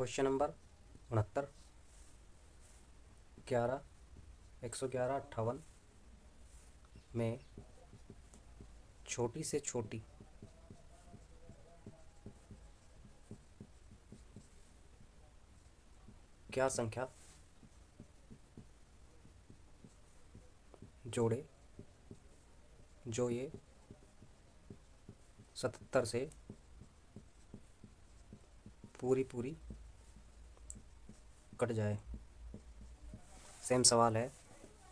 Question number 69। 11 111 58 में छोटी से छोटी क्या संख्या जोड़े जो ये 77 से पूरी पूरी कट जाए। सेम सवाल है,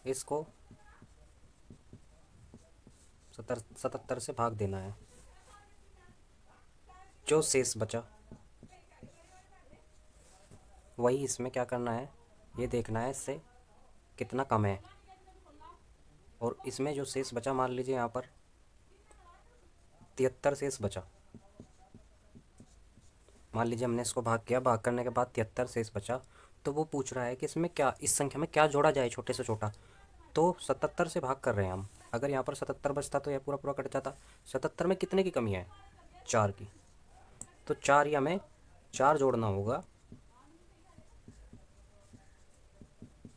इसको 77 से भाग देना है। जो शेष बचा वही इसमें क्या करना है, ये देखना है इससे कितना कम है। और इसमें जो शेष बचा, मान लीजिए यहाँ पर 73 शेष बचा। मान लीजिए हमने इसको भाग किया, भाग करने के बाद 73 शेष बचा, तो वो पूछ रहा है कि इसमें क्या, इस संख्या में क्या जोड़ा जाए छोटे से छोटा। तो 77 से भाग कर रहे हैं हम। अगर यहाँ पर 77 बचता तो यह पूरा पूरा कट जाता। 77 में कितने की कमी है, 4 की। तो 4 ही हमें 4 जोड़ना होगा,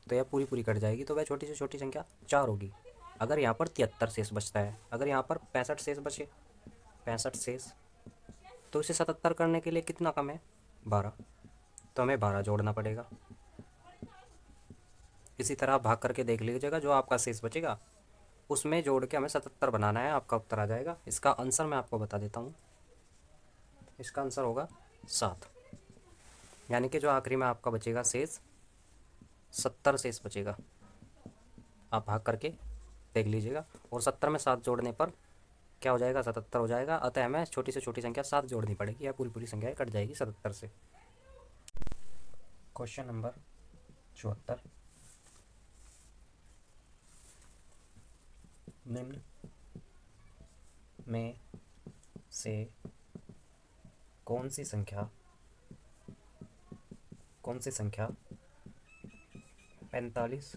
तो यह पूरी पूरी कट जाएगी। तो वह छोटी से छोटी संख्या 4 होगी। अगर यहाँ पर 73 शेष बचता है, अगर यहाँ पर 65 शेष बचे, 65 शेष, तो इसे 77 करने के लिए कितना कम है, 12। तो हमें 12 जोड़ना पड़ेगा। इसी तरह आप भाग करके देख लीजिएगा, जो आपका शेष बचेगा उसमें जोड़ के हमें 77 बनाना है, आपका उत्तर आ जाएगा। इसका आंसर मैं आपको बता देता हूँ, इसका आंसर होगा 7। यानी कि जो आखिरी में आपका बचेगा शेष, 70 शेष बचेगा। आप भाग करके देख लीजिएगा। और 70 में 7 जोड़ने पर क्या हो जाएगा, 77 हो जाएगा। अतः हमें छोटी से छोटी संख्या 7 जोड़नी पड़ेगी, या पूरी पूरी संख्या कट जाएगी 77 से। Question number 74। निम्न में से कौन सी संख्या 45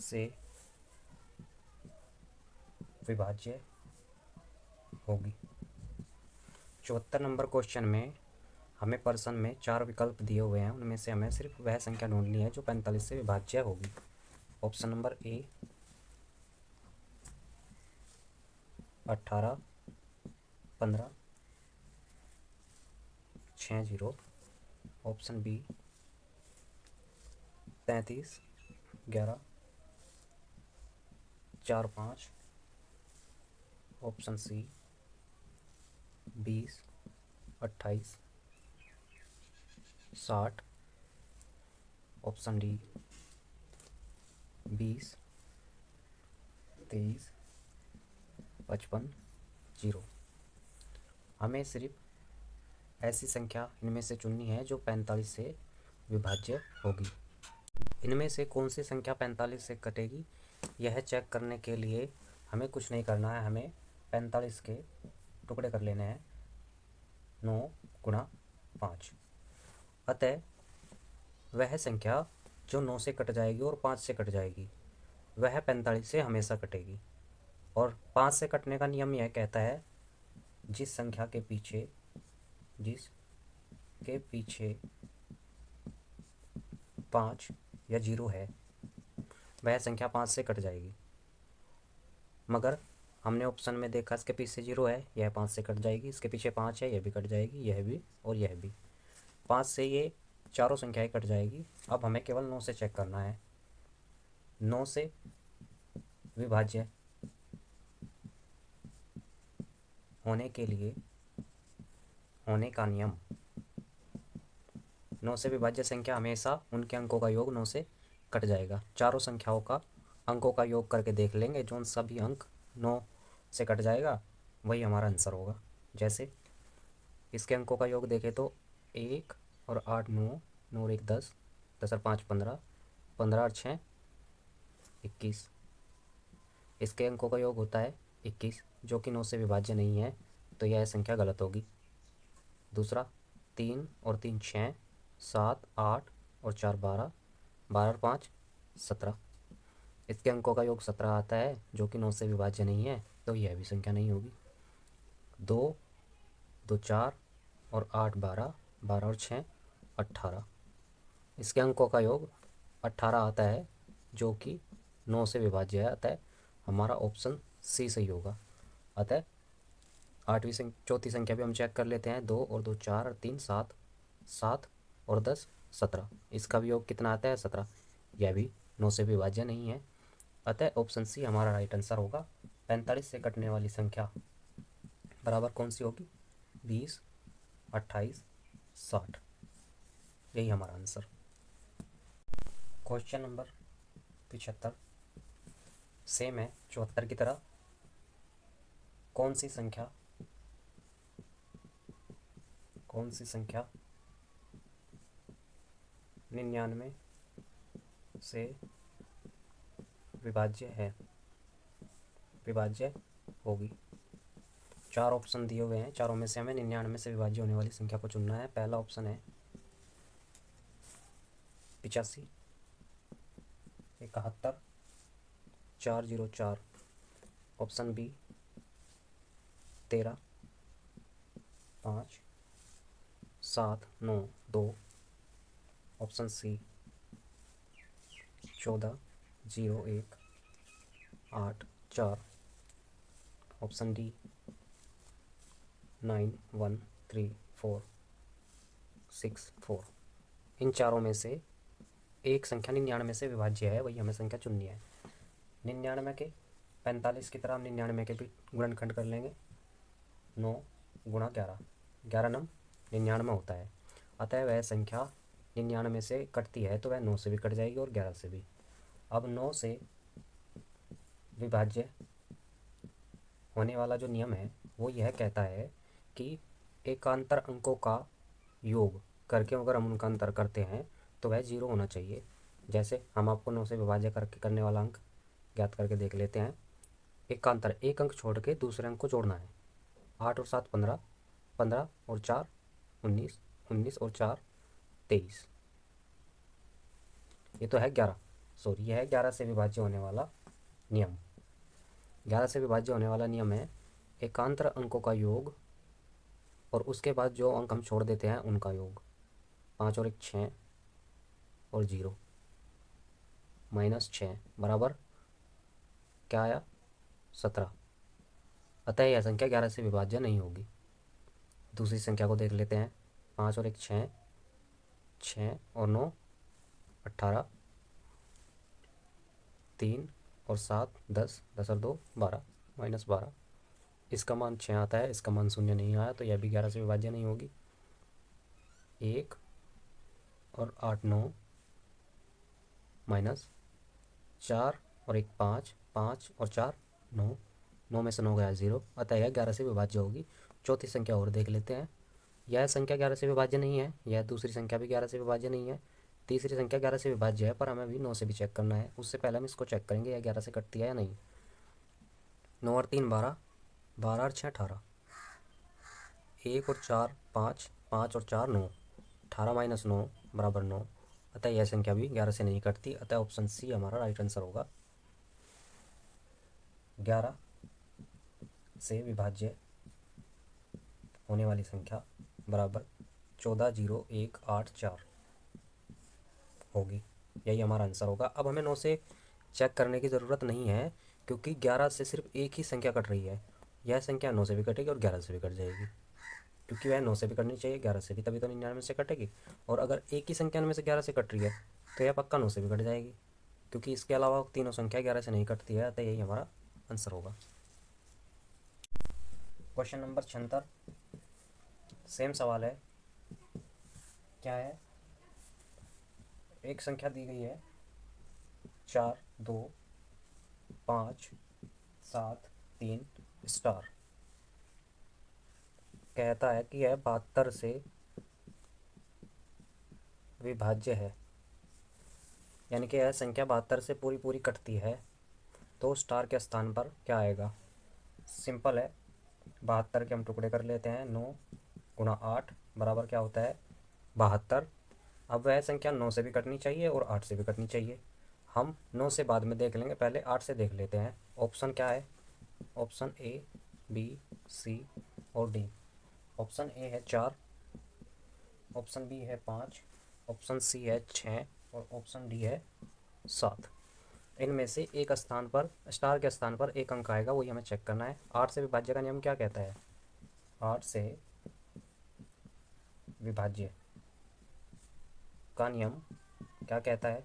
से विभाज्य होगी। 74 नंबर क्वेश्चन में हमें प्रश्न में 4 विकल्प दिए हुए हैं, उनमें से हमें सिर्फ वह संख्या ढूंढनी है जो 45 से विभाज्य होगी। Option number A 18 15 60, option B 33 11 4 5, option C 20 28 60, option D 20 23 55 0। हमें सिर्फ ऐसी संख्या इनमें से चुननी है जो 45 से विभाज्य होगी। इनमें से कौन सी संख्या 45 से कटेगी, यह चेक करने के लिए हमें कुछ नहीं करना है। हमें 45 के टुकड़े कर लेने हैं, 9 गुणा 5। अतः वह संख्या जो 9 से कट जाएगी और 5 से कट जाएगी, वह 45 से हमेशा कटेगी। और 5 से कटने का नियम यह कहता है, जिस संख्या के पीछे 5 या 0 है, वह संख्या 5 से कट जाएगी। मगर हमने ऑप्शन में देखा इसके पीछे 0 है, यह 5 से कट जाएगी। इसके पीछे 5 है, यह भी कट जाएगी, यह भी और यह भी। 5 से ये चारों संख्याएं कट जाएगी। अब हमें केवल 9 से चेक करना है। 9 से विभाज्य होने के लिए होने का नियम, 9 से विभाज्य संख्या हमेशा उनके अंकों का योग 9 से कट जाएगा। चारों संख्याओं का अंकों का योग करके देख लेंगे, जो सभी अंक 9 से कट जाएगा वही हमारा आंसर होगा। जैसे इसके अंकों का योग देखें तो 1 और 8 9, 9 और 1 10, 10 और 5 15, 15 और 6 21। इसके अंकों का योग होता है 21, जो कि 9 से विभाज्य नहीं है, तो यह संख्या गलत होगी। दूसरा 3 और 3 6, 7 8 और 4 12, 12 और 5 17। इसके अंकों का योग 17 आता है, जो कि 9 से विभाज्य नहीं है, तो यह भी संख्या नहीं होगी। 2 2 4 और 8 12, 12 और 6 18। इसके अंकों का योग 18 आता है, जो कि 9 से विभाज्य है। अतः हमारा ऑप्शन सी सही होगा। अतः चौथी संख्या भी हम चेक कर लेते हैं। 2 और 2 4 और 3 7, 7 और 10 17। इसका भी योग कितना आता है? 17। यह भी 9 से विभाज्य नहीं है। अतः ऑप्शन सी हमारा राइट आंसर होगा। 45 से कटने वाली संख्या बराबर कौन सी होगी? 20, 28, 60। यही हमारा आंसर। क्वेश्चन नंबर 75 सेम है 74 की तरह। कौन सी संख्या 99 से विभाज्य होगी? 4 ऑप्शन दिए हुए हैं, चारों में से हमें 99 से विभाज्य होने वाली संख्या को चुनना है। पहला ऑप्शन है 85, 71, 404। Option B 13, 5, 7, 9, 2। Option C 14, 0, 1, 8, 4। Option D 9, 1, 3, 4, 6, 4। इन चारों में से एक संख्या 99 से विभाज्य है, वही हमें संख्या चुननी है। 99 के 45 की तरह हम 99 के भी गुणनखंड कर लेंगे। 9 गुणा 11, 11 नम 99 होता है। अतः वह संख्या 99 से कटती है तो वह 9 से भी कट जाएगी और 11 से भी। अब 9 से विभाज्य होने वाला जो नियम है वो यह कहता है कि एकांतर अंकों का योग करके अगर हम उनका अंतर करते हैं तो वह 0 होना चाहिए। जैसे हम आपको 9 से विभाज्य करके करने वाला अंक ज्ञात करके देख लेते हैं। एकांतर, एक अंक छोड़ के दूसरे अंक को जोड़ना है। 8 और 7 15, 15 और 4 19, 19 और 4 23। ये तो है 11, सॉरी यह है 11 से विभाज्य होने वाला नियम। 11 से विभाज्य होने वाला नियम है एकांतर अंकों का योग और उसके बाद जो अंक हम छोड़ देते हैं उनका योग। 5 और 1 6 और 0 -6 बराबर क्या आया? 17। अतः यह संख्या 11 से विभाज्य नहीं होगी। दूसरी संख्या को देख लेते हैं। 5 और 1 6, 6 और 9 18, 3 और 7 10, 10 और 2 12, -12। इसका मान 6 आता है, इसका मान 0 नहीं आया, तो यह भी 11 से विभाज्य नहीं होगी। 1 और 8 9, -4 और 1 5, 5 और 4 9, 9 में से 9 गया 0। अतः यह 11 से विभाज्य होगी। चौथी संख्या और देख लेते हैं। यह संख्या 11 से विभाज्य नहीं है, यह दूसरी संख्या भी 11 से विभाज्य नहीं है। तीसरी संख्या 11 से विभाज्य है, पर हमें अभी 9 से भी चेक करना है। उससे पहले हम इसको चेक करेंगे यह 11 से कटती है या नहीं। 9 और 3 12, 12 और 6 18, 1 और 4 5, 5 और 4 9, 18 - 9 बराबर 9। अतः यह संख्या भी 11 से नहीं कटती। अतः ऑप्शन सी हमारा राइट आंसर होगा। 11 से विभाज्य होने वाली संख्या बराबर 14 0 1 8 4 होगी। यही हमारा आंसर होगा। अब हमें 9 से चेक करने की ज़रूरत नहीं है, क्योंकि 11 से सिर्फ एक ही संख्या कट रही है। यह संख्या 9 से भी कटेगी और 11 से भी कट जाएगी, क्योंकि वह 9 से भी कटनी चाहिए 11 से भी, तभी तो 99 से कटेगी। और अगर एक ही संख्या में से 11 से कट रही है तो यह पक्का 9 से भी कट जाएगी, क्योंकि इसके अलावा तीनों संख्या 11 से नहीं कटती है। अतः यही हमारा आंसर होगा। क्वेश्चन नंबर 76 सेम सवाल है। क्या है? एक संख्या दी गई है 4 2 5 7 3 स्टार। कहता है कि यह 72 से विभाज्य है, यानी कि यह संख्या 72 से पूरी पूरी कटती है। तो स्टार के स्थान पर क्या आएगा? सिंपल है, 72 के हम टुकड़े कर लेते हैं। 9 गुणा 8 बराबर क्या होता है? 72। अब वह संख्या 9 से भी कटनी चाहिए और 8 से भी कटनी चाहिए। हम 9 से बाद में देख लेंगे, पहले 8 से देख लेते हैं। ऑप्शन क्या है? ऑप्शन ए बी सी और डी। ऑप्शन ए है 4, ऑप्शन बी है 5, ऑप्शन सी है 6 और ऑप्शन डी है 7। इनमें से एक स्थान पर, स्टार के स्थान पर एक अंक आएगा, वही हमें चेक करना है। 8 से विभाज्य का नियम क्या कहता है? 8 से विभाज्य का नियम क्या कहता है?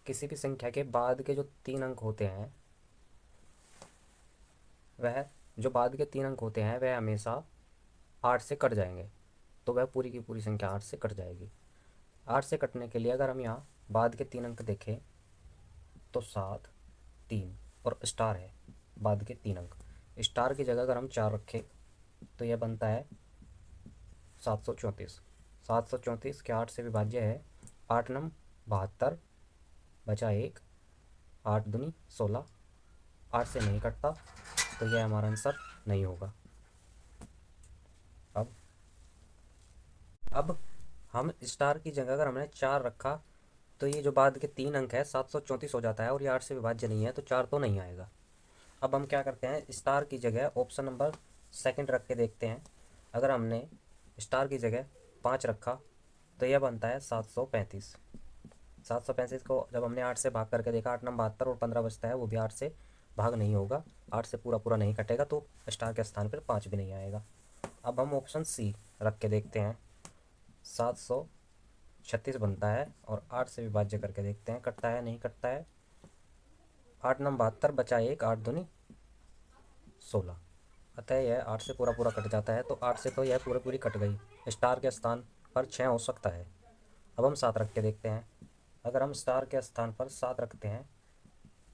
किसी भी संख्या के बाद के जो 3 अंक होते हैं, वह जो बाद के 3 अंक होते हैं वह हमेशा 8 से कट जाएंगे। तो वह पूरी की पूरी संख्या 8 से कट जाएगी। 8 से कटने के लिए अगर हम यहाँ बाद के 3 अंक देखें तो 7, 3 और स्टार है बाद के 3 अंक। स्टार की जगह अगर हम 4 रखें तो यह बनता है 734। 734 के 8 से विभाज्य है। 8 नम 72 बचा 1, 8 दूनी 16। 8 से नहीं कटता तो यह हमारा आंसर नहीं होगा। अब हम स्टार की जगह अगर हमने 4 रखा तो ये जो बाद के 3 अंक है 734 हो जाता है, और ये 8 से विभाज्य नहीं है तो 4 तो नहीं आएगा। अब हम क्या करते हैं, स्टार की जगह ऑप्शन नंबर सेकंड रख के देखते हैं। अगर हमने स्टार की जगह 5 रखा तो यह बनता है 735। 735 को जब हमने 8 से भाग करके देखा, 8 नंबर 72 और 15 बचता है, वो भी 8 से भाग नहीं होगा, 8 से पूरा पूरा नहीं कटेगा, तो स्टार के स्थान पर 5 भी नहीं आएगा। अब हम ऑप्शन सी रख के देखते हैं। 736 बनता है और 8 से विभाज्य करके देखते हैं कटता है नहीं कटता है। 8 नंबर 72 बचा 1, 8 दूनी 16। अतः यह 8 से पूरा पूरा कट जाता है, तो 8 से तो यह पूरी पूरी कट गई। स्टार के स्थान पर 6 हो सकता है। अब हम 7 रख के देखते हैं। अगर हम स्टार के स्थान पर 7 रखते हैं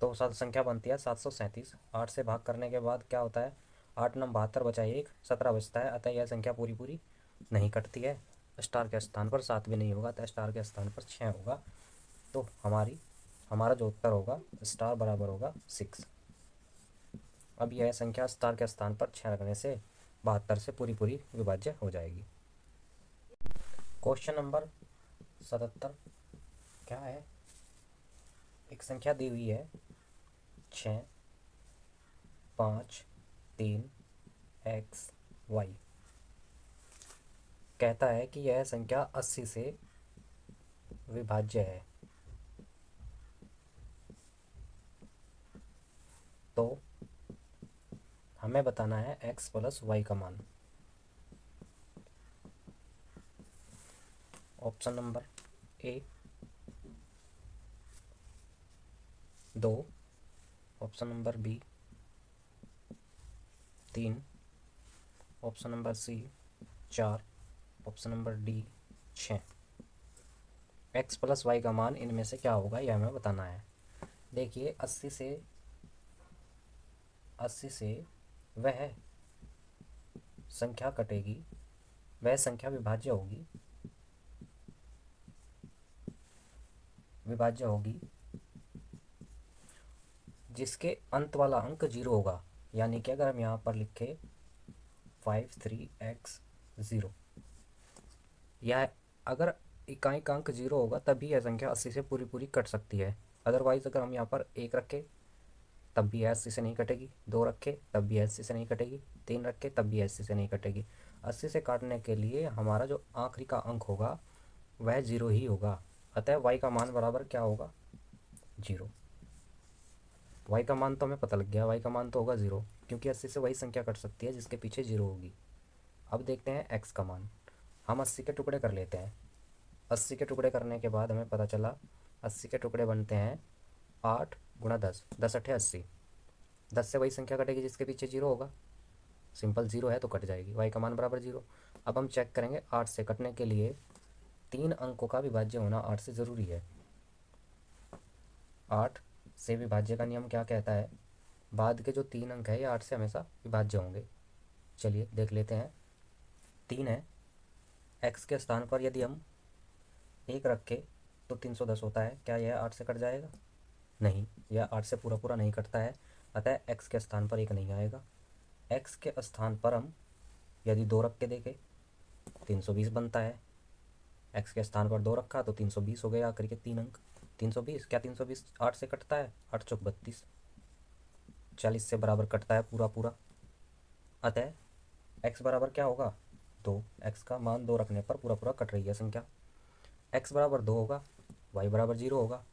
तो सात संख्या बनती है 737। 8 से भाग करने के बाद क्या होता है, 8 नंबर 72 बचा 1, 17 बचता है, अतः यह संख्या पूरी पूरी नहीं कटती है। स्टार के स्थान पर 7 भी नहीं होगा, अतः स्टार के स्थान पर 6 होगा। तो हमारा जो उत्तर होगा स्टार बराबर होगा 6। अब यह संख्या स्टार के स्थान पर 6 रखने से 72 से पूरी पूरी विभाज्य हो जाएगी। क्वेश्चन नंबर 77 क्या है, एक संख्या दी हुई है 6, 5, 3 x y। कहता है कि यह संख्या 80 से विभाज्य है। तो हमें बताना है x प्लस वाई का मान। Option number A 2, option number B 3, option number C 4, option number D 6। x plus y का मान इनमें से क्या होगा यह हमें बताना है। देखिए 80 से वह संख्या कटेगी, वह संख्या विभाज्य होगी जिसके अंत वाला अंक 0 होगा। यानी कि अगर हम यहाँ पर लिखे 53x0, यह अगर इकाई का अंक 0 होगा तभी यह संख्या 80 से पूरी पूरी कट सकती है। अदरवाइज़ अगर हम यहाँ पर 1 रखें तब भी 80 से नहीं कटेगी, 2 रखें तब भी 80 से नहीं कटेगी, 3 रखें तब भी 80 से नहीं कटेगी। 80 से काटने के लिए हमारा जो आखिरी का अंक होगा वह 0 ही होगा। अतः y का मान बराबर क्या होगा, 0। y का मान तो हमें पता लग गया, y का मान तो होगा 0, क्योंकि 80 से वही संख्या कट सकती है जिसके पीछे 0 होगी। अब देखते हैं x का मान। हम 80 के टुकड़े कर लेते हैं। 80 के टुकड़े करने के बाद हमें पता चला 80 के टुकड़े बनते हैं 8 गुणा 10, 10 अठे 80। 10 से वही संख्या कटेगी जिसके पीछे 0 होगा, सिंपल 0 है तो कट जाएगी, y का मान बराबर 0। अब हम चेक करेंगे 8 से कटने के लिए 3 अंकों का विभाज्य होना 8 से ज़रूरी है। 8 से विभाज्य का नियम क्या कहता है, बाद के जो 3 अंक है ये 8 से हमेशा विभाज्य होंगे। चलिए देख लेते हैं। 3 है, x के स्थान पर यदि हम 1 रखें तो 310 होता है। क्या यह 8 से कट जाएगा? नहीं, यह 8 से पूरा पूरा नहीं कटता है, अतः x के स्थान पर 1 नहीं आएगा। x के स्थान पर हम यदि 2 रख के देखें 320 बनता है। x के स्थान पर 2 रखा तो 320 हो गया आखिर के 3 अंक। 320, क्या 320 8 से कटता है? 8 चौक 32, 40 से बराबर कटता है पूरा पूरा। अतः x बराबर क्या होगा, 2। x का मान 2 रखने पर पूरा पूरा कट रही है संख्या। x बराबर 2 होगा, y बराबर 0 होगा।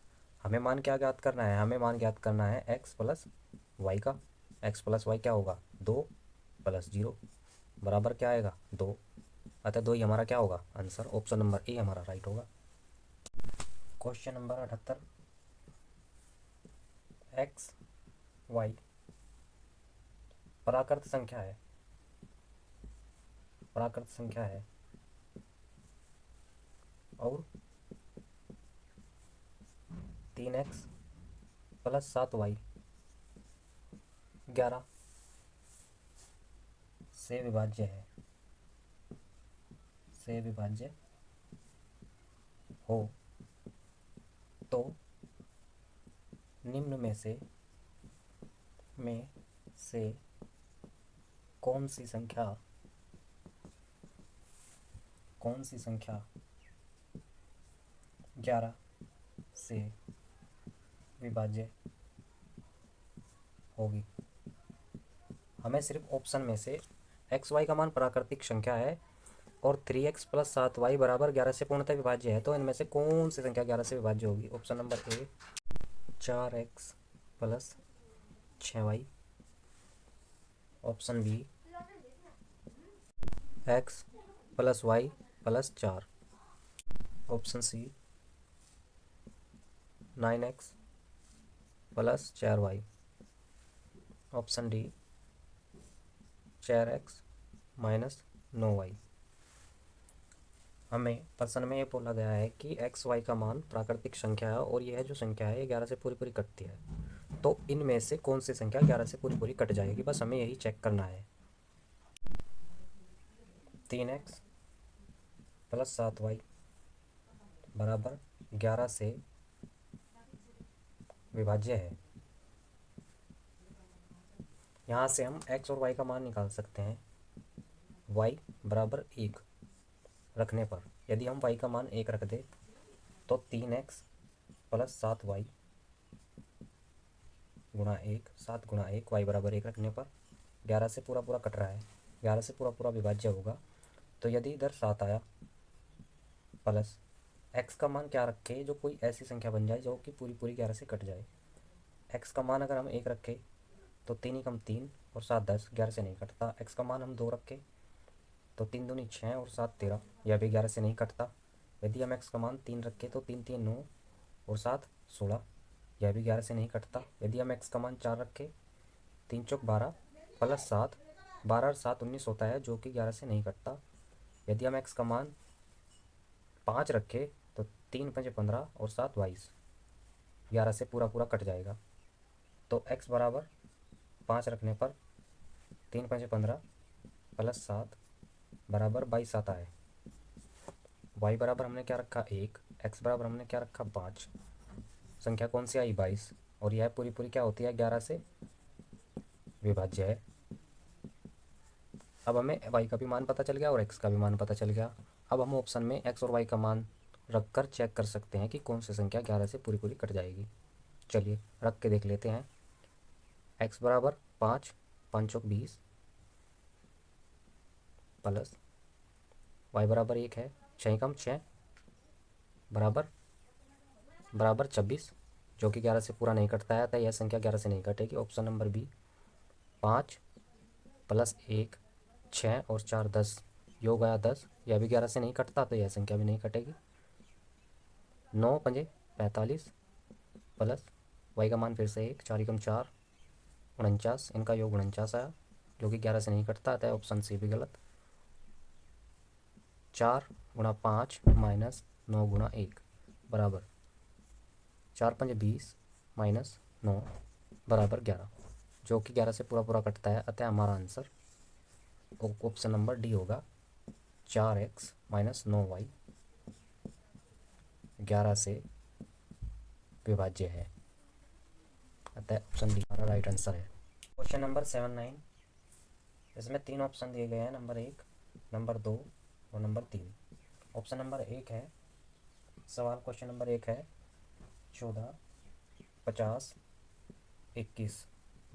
हमें मान क्या ज्ञात करना है? हमें मान ज्ञात करना है x प्लस वाई का। x प्लस वाई क्या होगा? 2 प्लस 0 बराबर क्या आएगा? 2। अतः 2 ही हमारा क्या होगा? आंसर। ऑप्शन नंबर ए हमारा राइट होगा। Question number 78। एक्स वाई प्राकृत संख्या है, प्राकृत संख्या है और 3x प्लस 7y 11 से विभाज्य है, से विभाज्य हो तो निम्न में से कौन सी संख्या, कौन सी संख्या 11 से विभाज्य होगी? हमें सिर्फ ऑप्शन में से एक्स वाई का मान प्राकृतिक संख्या है और 3x प्लस 7y बराबर 11 से पूर्णतः विभाज्य है, तो इनमें से कौन सी संख्या 11 से विभाज्य होगी? Option number A 4x plus 6y, option B x plus y plus 4, option C 9x plus 4y, option D 4x minus 9y। हमें प्रश्न में ये बोला गया है कि एक्स वाई का मान प्राकृतिक संख्या है और यह जो संख्या है 11 से पूरी पूरी कटती है, तो इनमें से कौन सी संख्या 11 से पूरी पूरी कट जाएगी? बस हमें यही चेक करना है। 3x प्लस 7y बराबर 11 से विभाज्य है। यहाँ से हम x और y का मान निकाल सकते हैं। y बराबर 1 रखने पर यदि हम y का मान 1 रख दे तो 3x प्लस 7y गुणा 1, 7 गुणा 1, y बराबर 1 रखने पर 11 से पूरा पूरा कट रहा है, 11 से पूरा पूरा विभाज्य होगा। तो यदि इधर 7 आया प्लस x का मान क्या रखे जो कोई ऐसी संख्या बन जाए जो कि पूरी पूरी 11 से कट जाए। x का मान अगर हम 1 रखें तो 3 ही कम 3 और 7 10, 11 से नहीं कटता। x का मान हम 2 रखें तो 3 दूनी 6 और 7 13, यह भी 11 से नहीं कटता। यदि हम x का मान 3 रखें तो 3 3 9 और 7 16, यह भी 11 से नहीं कटता। यदि हम x का मान 4 रखें 3 चौक 12 प्लस 7, 12 और 7 19 होता है जो कि 11 से नहीं कटता। यदि हम x का मान 5 रखें तो 3 5 15 और 7 22, 11 से पूरा पूरा कट जाएगा। तो x बराबर 5 रखने पर 3 5 15 प्लस 7 बराबर 22 आता है। y बराबर हमने क्या रखा? 1, x बराबर हमने क्या रखा? 5। संख्या कौन सी आई? 22, और यह पूरी पूरी क्या होती है? 11 से विभाज्य है। अब हमें y का भी मान पता चल गया और x का भी मान पता चल गया। अब हम ऑप्शन में x और y का मान रख कर चेक कर सकते हैं कि कौन सी संख्या 11 से पूरी पूरी कट जाएगी। चलिए रख के देख लेते हैं। x बराबर 5, 5 चौक 20 प्लस y बराबर 1 है, 6 कम 6 बराबर 26, जो कि 11 से पूरा नहीं कटता है, तो यह संख्या 11 से नहीं कटेगी। ऑप्शन नंबर बी 5 प्लस 1 6 और 4 10, योग आया 10, यह भी 11 से नहीं कटता, तो यह संख्या भी नहीं कटेगी। 9 पंजे 45 प्लस y का मान फिर से 1, 4 एकम 4 49, इनका योग 49 आया जो कि 11 से नहीं कटता, था ऑप्शन सी भी गलत। 4 गुणा 5 माइनस 9 गुणा 1 बराबर 4 पंजे 20 माइनस 9 बराबर 11, जो कि 11 से पूरा पूरा कटता है। अतः हमारा आंसर ऑप्शन नंबर डी होगा। 4x माइनस 9y 11 से विभाज्य है, अतः ऑप्शन डी हमारा राइट आंसर है। क्वेश्चन नंबर 79, इसमें 3 ऑप्शन दिए गए हैं, नंबर 1, नंबर 2 और नंबर 3। ऑप्शन नंबर 1 है, सवाल क्वेश्चन नंबर 1 है 14 50 21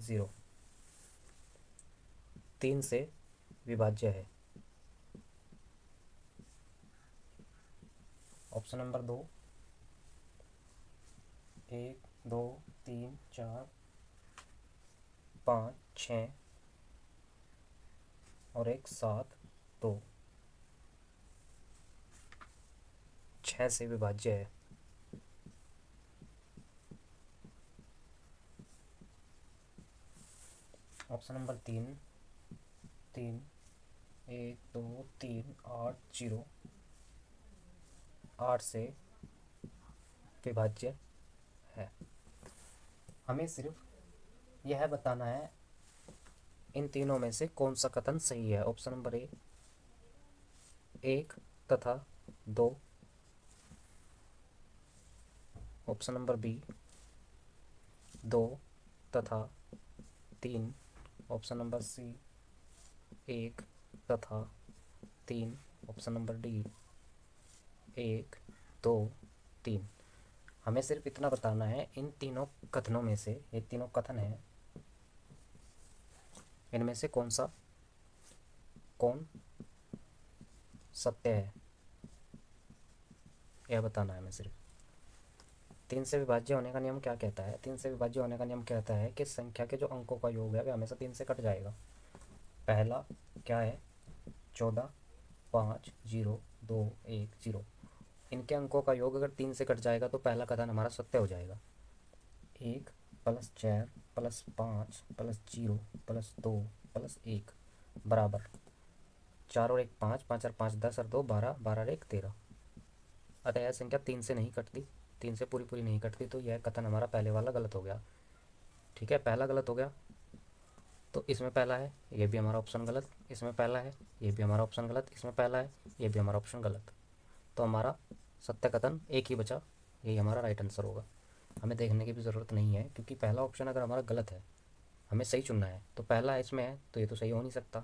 0 3 से विभाज्य है। ऑप्शन नंबर 2 1 2 3 4 5 6 और एक 7 2 6 से विभाज्य है। ऑप्शन नंबर 3 3 1 2 3 8 0 8 से विभाज्य है। हमें सिर्फ यह बताना है इन तीनों में से कौन सा कथन सही है। ऑप्शन नंबर ए 1 तथा 2, ऑप्शन नंबर बी 2 तथा 3, ऑप्शन नंबर सी 1 तथा 3, ऑप्शन नंबर डी 1 2 3। हमें सिर्फ इतना बताना है इन तीनों कथनों में से, ये तीनों कथन हैं, इनमें से कौन सत्य है, यह बताना है हमें सिर्फ। 3 से विभाज्य होने का नियम क्या कहता है? 3 से विभाज्य होने का नियम कहता है कि संख्या के जो अंकों का योग है वह हमेशा 3 से कट जाएगा। पहला क्या है? 14 5 0 2 1 0। इनके अंकों का योग अगर 3 से कट जाएगा तो पहला कथन हमारा सत्य हो जाएगा। 1 + 4 + 5 + 0 + 2 + 1 बराबर 4 और 1 5, 5 और 5 10 और 2 12, 12 और 1 13। अतः यह संख्या 3 से नहीं कटती, 3 से पूरी नहीं कटती, तो यह कथन हमारा पहले वाला गलत हो गया। ठीक है, पहला गलत हो गया। तो इसमें पहला है, ये भी हमारा ऑप्शन गलत। इसमें पहला है, ये भी हमारा ऑप्शन गलत। इसमें पहला है, ये भी हमारा ऑप्शन गलत। तो हमारा सत्य कथन एक ही बचा, यही हमारा राइट आंसर होगा। हमें देखने की भी ज़रूरत नहीं है, क्योंकि पहला ऑप्शन अगर हमारा गलत है, हमें सही चुनना है। तो पहला इसमें है तो ये तो सही हो नहीं सकता,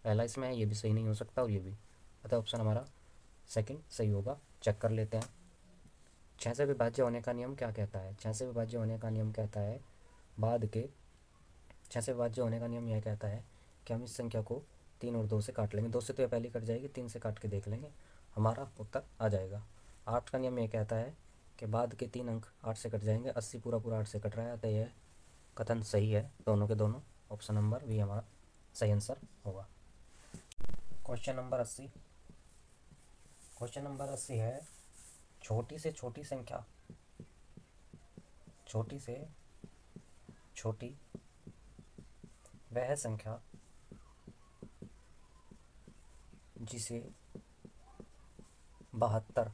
पहला इसमें है ये भी सही नहीं हो सकता, और ये भी। अतः ऑप्शन हमारा सेकंड सही होगा। चेक कर लेते हैं। 6 से विभाज्य होने का नियम क्या कहता है? 6 से विभाज्य होने का नियम कहता है बाद के 6 से विभाज्य होने का नियम यह कहता है कि हम इस संख्या को 3 और 2 से काट लेंगे। 2 से तो यह पहले कट जाएगी, 3 से काट के देख लेंगे, हमारा उत्तर आ जाएगा। 8 का नियम यह कहता है कि बाद के 3 अंक 8 से कट जाएंगे। 80 पूरा 8 से कट रहा है, तो यह कथन सही है, दोनों के दोनों। ऑप्शन नंबर बी हमारा सही आंसर होगा। Question number 80। क्वेश्चन नंबर 80 है, छोटी से छोटी संख्या, छोटी से छोटी वह संख्या जिसे 72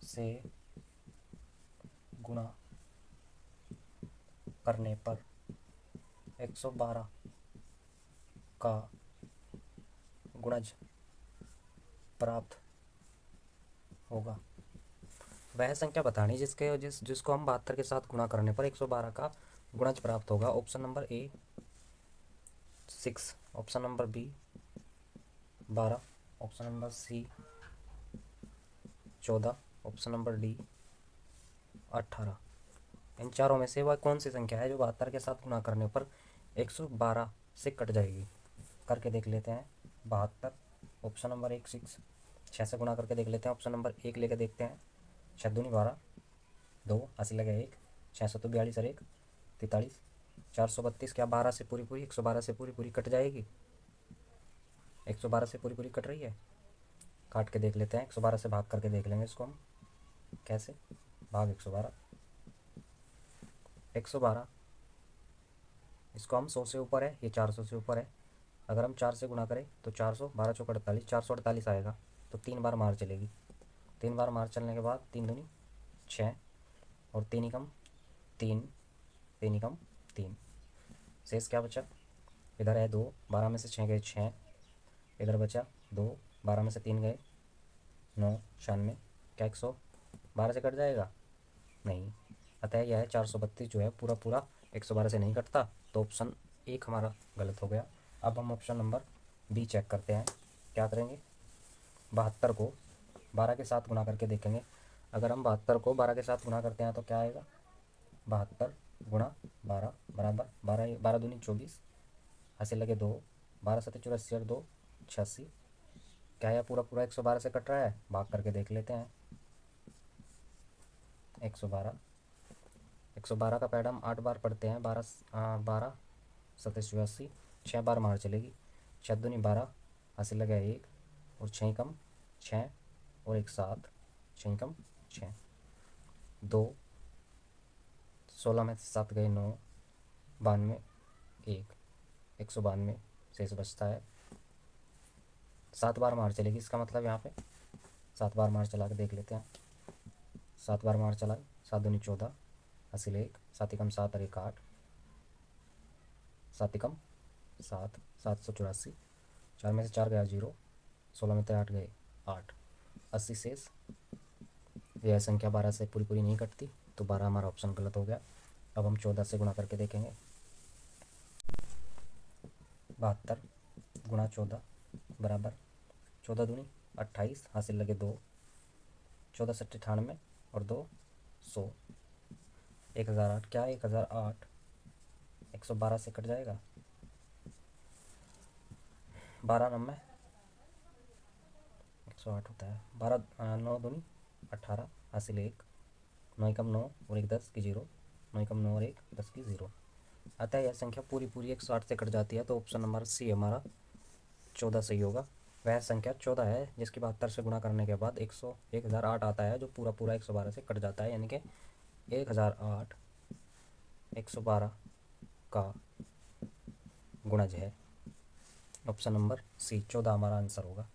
से गुणा करने पर 112 का गुणज प्राप्त होगा। वह संख्या बतानी जिसको हम 72 के साथ गुणा करने पर 112 का गुणज प्राप्त होगा। Option number A 6, option number B 12, option number C 14, option number D 18। इन चारों में से वह कौन सी संख्या है जो 72 के साथ गुणा करने पर 112 से कट जाएगी? करके देख लेते हैं। 72, ऑप्शन नंबर 1 6, 6 से गुणा करके देख लेते हैं। ऑप्शन नंबर 1 लेके देखते हैं। 6 दूनी 12, 2 80 लगे 1, 6 तो 42 और 1 43, 432। क्या 12 से पूरी 112 से पूरी कट जाएगी? 112 से पूरी कट रही है। काट के देख लेते हैं, 112 से भाग करके देख लेंगे इसको हम। कैसे? भाग 112, 112 इसको हम 100 से ऊपर है, ये 400 से ऊपर है। अगर हम 4 से गुणा करें तो 400, 12 चौक 48, 448 आएगा। तो 3 बार मार चलेगी। 3 बार मार चलने के बाद 3 दूनी 6 और 3 एकम 3, 3 एकम 3। शेष क्या बचा? इधर है 2, 12 में से 6 गए 6, इधर बचा 2, 12 में से 3 गए 9, 96। क्या 112 से कट जाएगा? नहीं। अतः यह है 432 जो है पूरा 112 से नहीं कटता। तो ऑप्शन 1 हमारा गलत हो गया। अब हम ऑप्शन नंबर बी चेक करते हैं। क्या करेंगे? 72 को 12 के साथ गुणा करके देखेंगे। अगर हम 72 को 12 के साथ गुणा करते हैं तो क्या आएगा? 72 गुणा 12 बराबर 12, 12 दूनी 24, हंसी लगे 2, 12 सत्ते 84 और 2 86। क्या यह पूरा 112 से कट रहा है? भाग करके देख लेते हैं। 112। 112 का पैड हम 8 बार पढ़ते हैं। 12 27 84, 6 बार मार चलेगी। 6 दूनी 12, हासिल लगा 1 और 6 कम 6 और 1 7, 6 कम 6, 2, 16 में से 7 गए 9, 92 1, 192 शेष बचता है। 7 बार मार चलेगी, इसका मतलब यहाँ पे 7 बार मार चला के देख लेते हैं। 7 बार मार चला, 7 दूनी 14, हासिल 1, 7 कम 7 और 1 8, 7 कम 7, 784, 4 में से 4 गया 0, 16 में से 8 गए 8, 80 शेष। यह संख्या 12 से पूरी पूरी नहीं कटती, तो 12 हमारा ऑप्शन गलत हो गया। अब हम 14 से गुणा करके देखेंगे। 72 गुणा 14 बराबर 14 दूनी 28, हासिल लगे 2, 14 से 98 और 2 100, 1008 क्या है 1008, 112 से कट जाएगा। 12 9 108 होता है। 12 9 दूनी 18, हासिल 1, 9 कम 9 और 1 10 की 0, 9 कम 9 और 1 10 की 0। अतः यह संख्या पूरी पूरी 108 से कट जाती है, तो ऑप्शन नंबर सी हमारा 14 सही होगा। वह संख्या 14 है जिसकी 72 से गुणा करने के बाद 1008 आता है, जो पूरा पूरा 112 से कट जाता है, यानी कि 1008 112 का गुणज है। ऑप्शन नंबर सी 14 हमारा आंसर होगा।